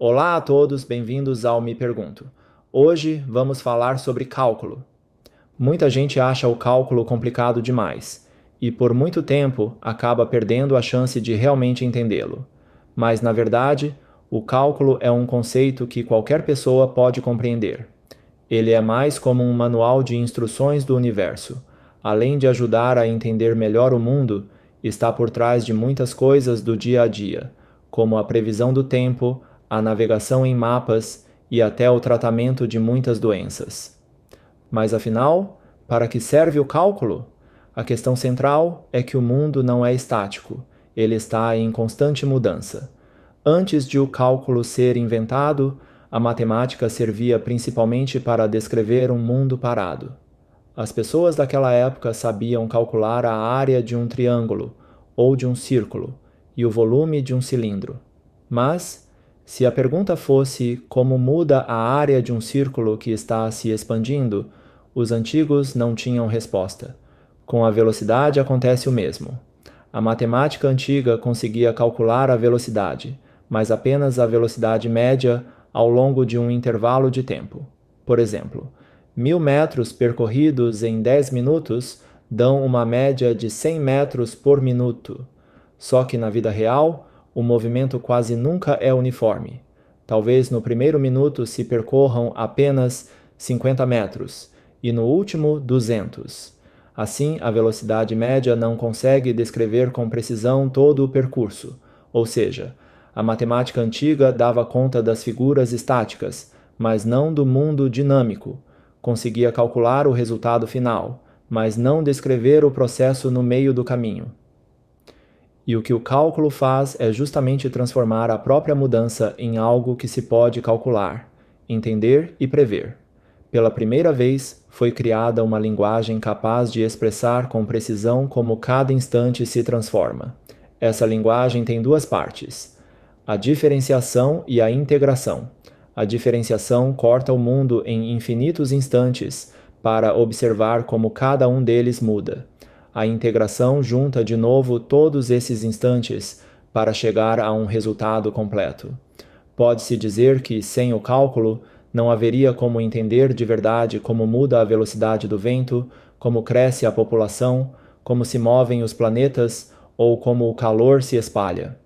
Olá a todos, bem-vindos ao Me Pergunto. Hoje vamos falar sobre cálculo. Muita gente acha o cálculo complicado demais e, por muito tempo, acaba perdendo a chance de realmente entendê-lo. Mas, na verdade, o cálculo é um conceito que qualquer pessoa pode compreender. Ele é mais como um manual de instruções do universo. Além de ajudar a entender melhor o mundo, está por trás de muitas coisas do dia a dia, como a previsão do tempo, a navegação em mapas e até o tratamento de muitas doenças. Mas afinal, para que serve o cálculo? A questão central é que o mundo não é estático, ele está em constante mudança. Antes de o cálculo ser inventado, a matemática servia principalmente para descrever um mundo parado. As pessoas daquela época sabiam calcular a área de um triângulo ou de um círculo e o volume de um cilindro. Mas, se a pergunta fosse como muda a área de um círculo que está se expandindo, os antigos não tinham resposta. Com a velocidade acontece o mesmo. A matemática antiga conseguia calcular a velocidade, mas apenas a velocidade média ao longo de um intervalo de tempo. Por exemplo, 1000 metros percorridos em 10 minutos dão uma média de 100 metros por minuto. Só que na vida real, o movimento quase nunca é uniforme. Talvez no primeiro minuto se percorram apenas 50 metros e no último 200. Assim, a velocidade média não consegue descrever com precisão todo o percurso, ou seja, a matemática antiga dava conta das figuras estáticas, mas não do mundo dinâmico. Conseguia calcular o resultado final, mas não descrever o processo no meio do caminho. E o que o cálculo faz é justamente transformar a própria mudança em algo que se pode calcular, entender e prever. Pela primeira vez, foi criada uma linguagem capaz de expressar com precisão como cada instante se transforma. Essa linguagem tem duas partes: a diferenciação e a integração. A diferenciação corta o mundo em infinitos instantes para observar como cada um deles muda. A integração junta de novo todos esses instantes para chegar a um resultado completo. Pode-se dizer que, sem o cálculo, não haveria como entender de verdade como muda a velocidade do vento, como cresce a população, como se movem os planetas ou como o calor se espalha.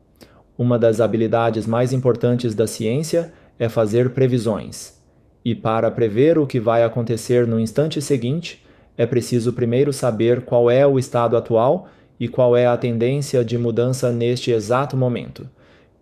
Uma das habilidades mais importantes da ciência é fazer previsões. E para prever o que vai acontecer no instante seguinte, é preciso primeiro saber qual é o estado atual e qual é a tendência de mudança neste exato momento.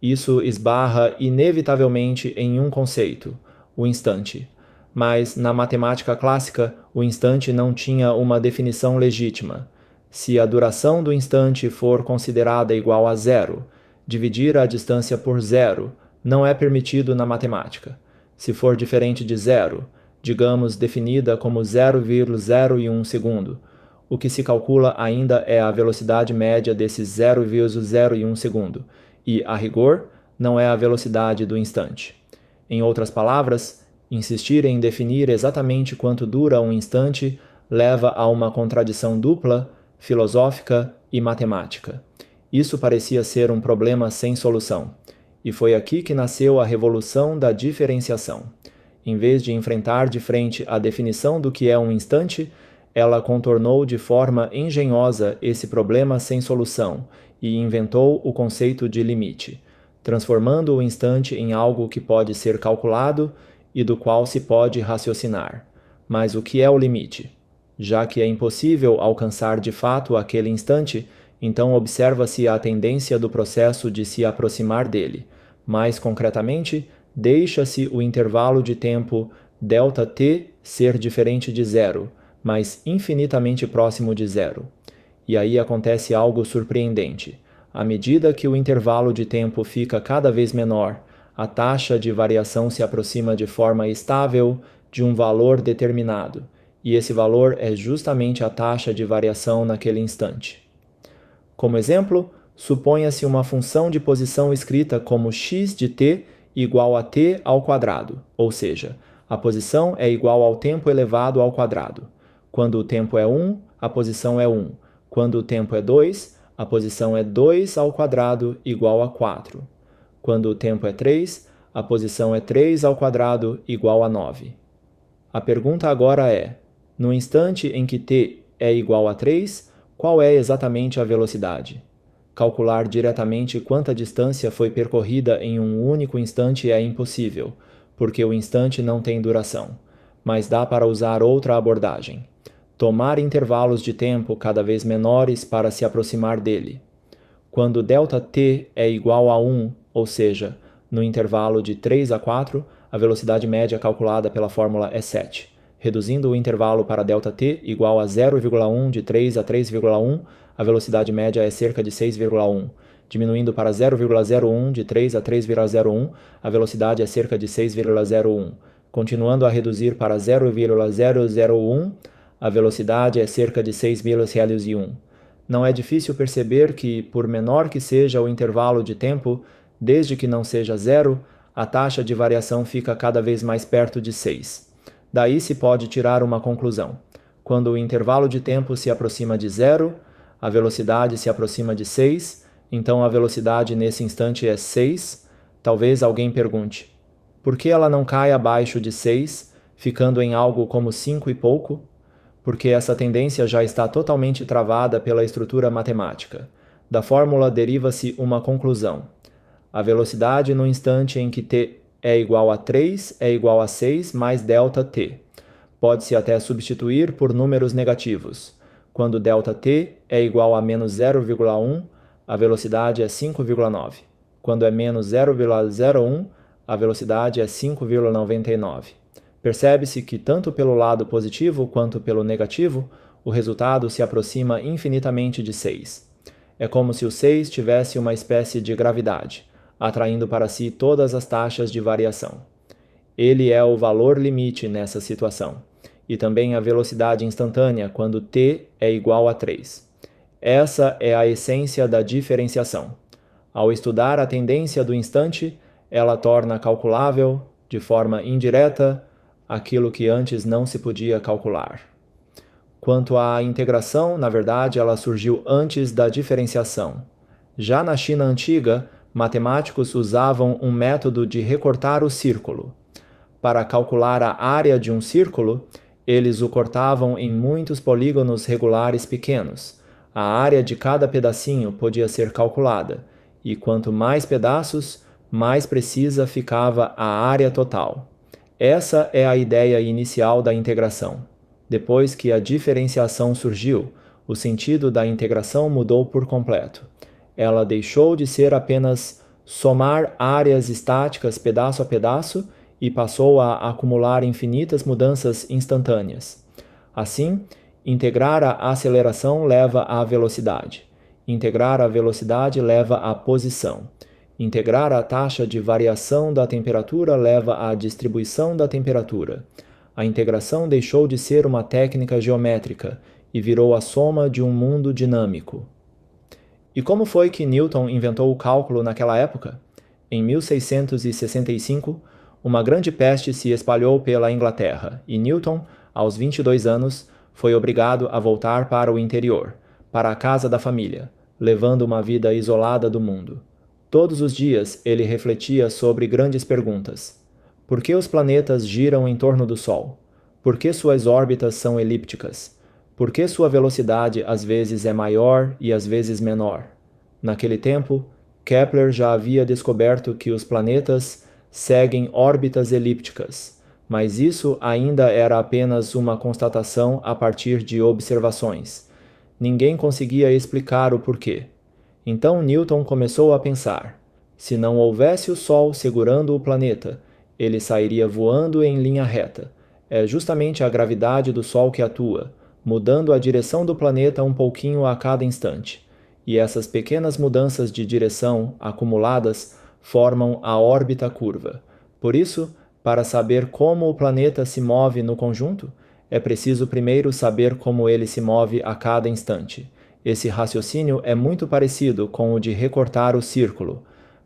Isso esbarra inevitavelmente em um conceito: o instante. Mas, na matemática clássica, o instante não tinha uma definição legítima. Se a duração do instante for considerada igual a zero, dividir a distância por zero não é permitido na matemática. Se for diferente de zero, digamos definida como 0,01 segundo, o que se calcula ainda é a velocidade média desse 0,01 segundo, e, a rigor, não é a velocidade do instante. Em outras palavras, insistir em definir exatamente quanto dura um instante leva a uma contradição dupla, filosófica e matemática. Isso parecia ser um problema sem solução, e foi aqui que nasceu a revolução da diferenciação. Em vez de enfrentar de frente a definição do que é um instante, ela contornou de forma engenhosa esse problema sem solução e inventou o conceito de limite, transformando o instante em algo que pode ser calculado e do qual se pode raciocinar. Mas o que é o limite? Já que é impossível alcançar de fato aquele instante, então observa-se a tendência do processo de se aproximar dele. Mais concretamente, deixa-se o intervalo de tempo ΔT ser diferente de zero, mas infinitamente próximo de zero. E aí acontece algo surpreendente. À medida que o intervalo de tempo fica cada vez menor, a taxa de variação se aproxima de forma estável de um valor determinado, e esse valor é justamente a taxa de variação naquele instante. Como exemplo, suponha-se uma função de posição escrita como x de t igual a t ao quadrado, ou seja, a posição é igual ao tempo elevado ao quadrado. Quando o tempo é 1, a posição é 1. Quando o tempo é 2, a posição é 2 ao quadrado igual a 4. Quando o tempo é 3, A posição é 3 ao quadrado igual a 9. A pergunta agora é: no instante em que t é igual a 3, qual é exatamente a velocidade? Calcular diretamente quanta distância foi percorrida em um único instante é impossível, porque o instante não tem duração, mas dá para usar outra abordagem: tomar intervalos de tempo cada vez menores para se aproximar dele. Quando ΔT é igual a 1, ou seja, no intervalo de 3 a 4, a velocidade média calculada pela fórmula é 7. Reduzindo o intervalo para ΔT igual a 0,1 de 3 a 3,1, a velocidade média é cerca de 6,1. Diminuindo para 0,01 de 3 a 3,01, a velocidade é cerca de 6,01. Continuando a reduzir para 0,001, a velocidade é cerca de 6.1. Não é difícil perceber que, por menor que seja o intervalo de tempo, desde que não seja zero, a taxa de variação fica cada vez mais perto de 6. Daí se pode tirar uma conclusão. Quando o intervalo de tempo se aproxima de zero, a velocidade se aproxima de 6, então a velocidade nesse instante é 6. Talvez alguém pergunte: por que ela não cai abaixo de 6, ficando em algo como 5 e pouco? Porque essa tendência já está totalmente travada pela estrutura matemática. Da fórmula deriva-se uma conclusão. A velocidade no instante em que t é igual a 3 é igual a 6 mais ΔT. Pode-se até substituir por números negativos. Quando ΔT é igual a menos 0,1, a velocidade é 5,9. Quando é menos 0,01, a velocidade é 5,99. Percebe-se que tanto pelo lado positivo quanto pelo negativo, o resultado se aproxima infinitamente de 6. É como se o 6 tivesse uma espécie de gravidade, atraindo para si todas as taxas de variação. Ele é o valor limite nessa situação, e também a velocidade instantânea quando t é igual a 3. Essa é a essência da diferenciação. Ao estudar a tendência do instante, ela torna calculável, de forma indireta, aquilo que antes não se podia calcular. Quanto à integração, na verdade, ela surgiu antes da diferenciação. Já na China antiga, matemáticos usavam um método de recortar o círculo. Para calcular a área de um círculo, eles o cortavam em muitos polígonos regulares pequenos. A área de cada pedacinho podia ser calculada, e quanto mais pedaços, mais precisa ficava a área total. Essa é a ideia inicial da integração. Depois que a diferenciação surgiu, o sentido da integração mudou por completo. Ela deixou de ser apenas somar áreas estáticas pedaço a pedaço e passou a acumular infinitas mudanças instantâneas. Assim, integrar a aceleração leva à velocidade. Integrar a velocidade leva à posição. Integrar a taxa de variação da temperatura leva à distribuição da temperatura. A integração deixou de ser uma técnica geométrica e virou a soma de um mundo dinâmico. E como foi que Newton inventou o cálculo naquela época? Em 1665, uma grande peste se espalhou pela Inglaterra e Newton, aos 22 anos, foi obrigado a voltar para o interior, para a casa da família, levando uma vida isolada do mundo. Todos os dias ele refletia sobre grandes perguntas. Por que os planetas giram em torno do Sol? Por que suas órbitas são elípticas? Por que sua velocidade às vezes é maior e às vezes menor? Naquele tempo, Kepler já havia descoberto que os planetas seguem órbitas elípticas, mas isso ainda era apenas uma constatação a partir de observações. Ninguém conseguia explicar o porquê. Então Newton começou a pensar: se não houvesse o Sol segurando o planeta, ele sairia voando em linha reta. É justamente a gravidade do Sol que atua, mudando a direção do planeta um pouquinho a cada instante. E essas pequenas mudanças de direção acumuladas formam a órbita curva. Por isso, para saber como o planeta se move no conjunto, é preciso primeiro saber como ele se move a cada instante. Esse raciocínio é muito parecido com o de recortar o círculo.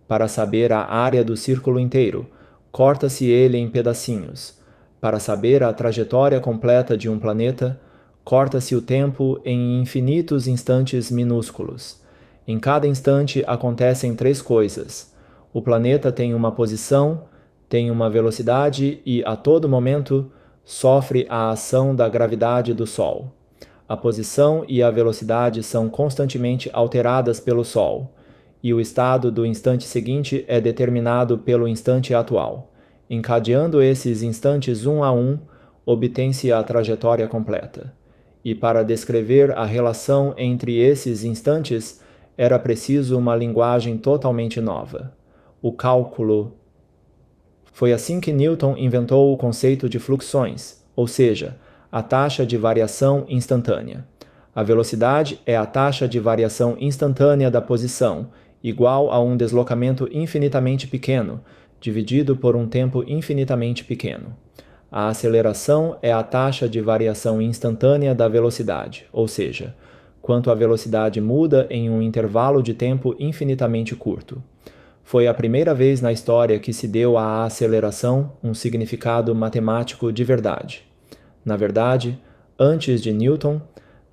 Para saber a área do círculo inteiro, corta-se ele em pedacinhos. Para saber a trajetória completa de um planeta, corta-se o tempo em infinitos instantes minúsculos. Em cada instante acontecem três coisas. O planeta tem uma posição, tem uma velocidade e, a todo momento, sofre a ação da gravidade do Sol. A posição e a velocidade são constantemente alteradas pelo Sol, e o estado do instante seguinte é determinado pelo instante atual. Encadeando esses instantes um a um, obtém-se a trajetória completa. E para descrever a relação entre esses instantes, era preciso uma linguagem totalmente nova: o cálculo. Foi assim que Newton inventou o conceito de fluxões, ou seja, a taxa de variação instantânea. A velocidade é a taxa de variação instantânea da posição, igual a um deslocamento infinitamente pequeno, dividido por um tempo infinitamente pequeno. A aceleração é a taxa de variação instantânea da velocidade, ou seja, quanto a velocidade muda em um intervalo de tempo infinitamente curto. Foi a primeira vez na história que se deu à aceleração um significado matemático de verdade. Na verdade, antes de Newton,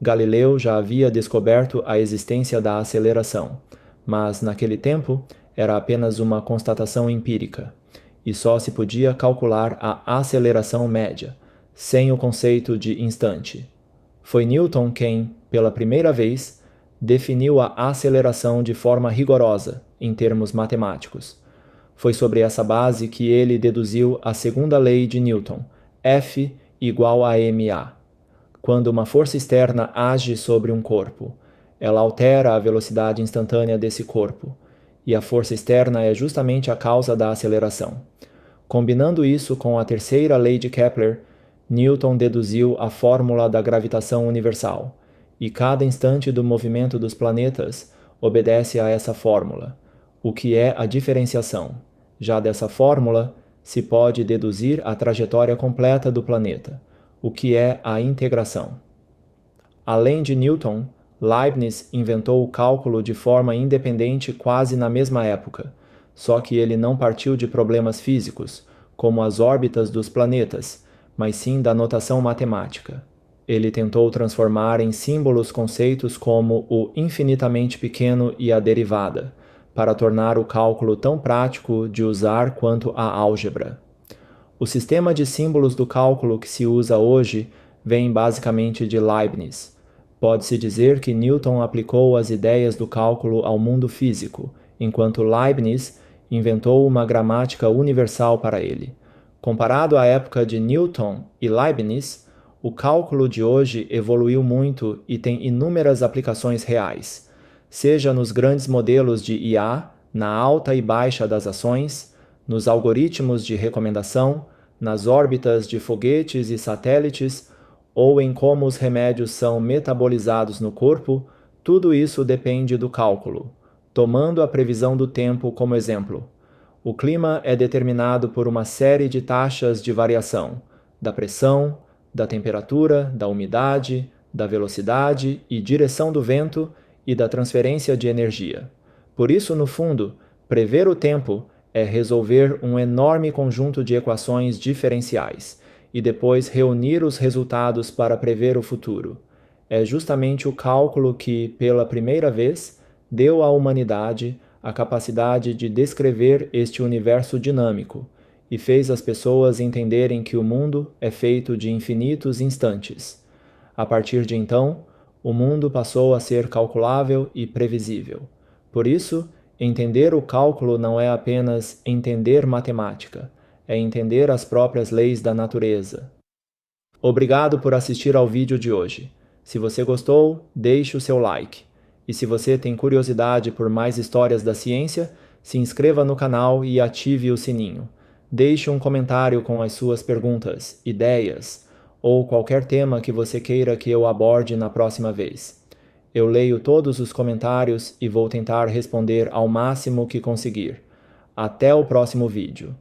Galileu já havia descoberto a existência da aceleração, mas naquele tempo era apenas uma constatação empírica, e só se podia calcular a aceleração média, sem o conceito de instante. Foi Newton quem, pela primeira vez, definiu a aceleração de forma rigorosa, em termos matemáticos. Foi sobre essa base que ele deduziu a segunda lei de Newton, F igual a ma. Quando uma força externa age sobre um corpo, ela altera a velocidade instantânea desse corpo, e a força externa é justamente a causa da aceleração. Combinando isso com a terceira lei de Kepler, Newton deduziu a fórmula da gravitação universal, e cada instante do movimento dos planetas obedece a essa fórmula, o que é a diferenciação. Já dessa fórmula, se pode deduzir a trajetória completa do planeta, o que é a integração. Além de Newton, Leibniz inventou o cálculo de forma independente quase na mesma época, só que ele não partiu de problemas físicos, como as órbitas dos planetas, mas sim da notação matemática. Ele tentou transformar em símbolos conceitos como o infinitamente pequeno e a derivada, para tornar o cálculo tão prático de usar quanto a álgebra. O sistema de símbolos do cálculo que se usa hoje vem basicamente de Leibniz. Pode-se dizer que Newton aplicou as ideias do cálculo ao mundo físico, enquanto Leibniz inventou uma gramática universal para ele. Comparado à época de Newton e Leibniz, o cálculo de hoje evoluiu muito e tem inúmeras aplicações reais, seja nos grandes modelos de IA, na alta e baixa das ações, nos algoritmos de recomendação, nas órbitas de foguetes e satélites, ou em como os remédios são metabolizados no corpo. Tudo isso depende do cálculo. Tomando a previsão do tempo como exemplo, o clima é determinado por uma série de taxas de variação, da pressão, da temperatura, da umidade, da velocidade e direção do vento e da transferência de energia. Por isso, no fundo, prever o tempo é resolver um enorme conjunto de equações diferenciais e depois reunir os resultados para prever o futuro. É justamente o cálculo que, pela primeira vez, deu à humanidade a capacidade de descrever este universo dinâmico e fez as pessoas entenderem que o mundo é feito de infinitos instantes. A partir de então, o mundo passou a ser calculável e previsível. Por isso, entender o cálculo não é apenas entender matemática, é entender as próprias leis da natureza. Obrigado por assistir ao vídeo de hoje. Se você gostou, deixe o seu like. E se você tem curiosidade por mais histórias da ciência, se inscreva no canal e ative o sininho. Deixe um comentário com as suas perguntas, ideias, ou qualquer tema que você queira que eu aborde na próxima vez. Eu leio todos os comentários e vou tentar responder ao máximo que conseguir. Até o próximo vídeo.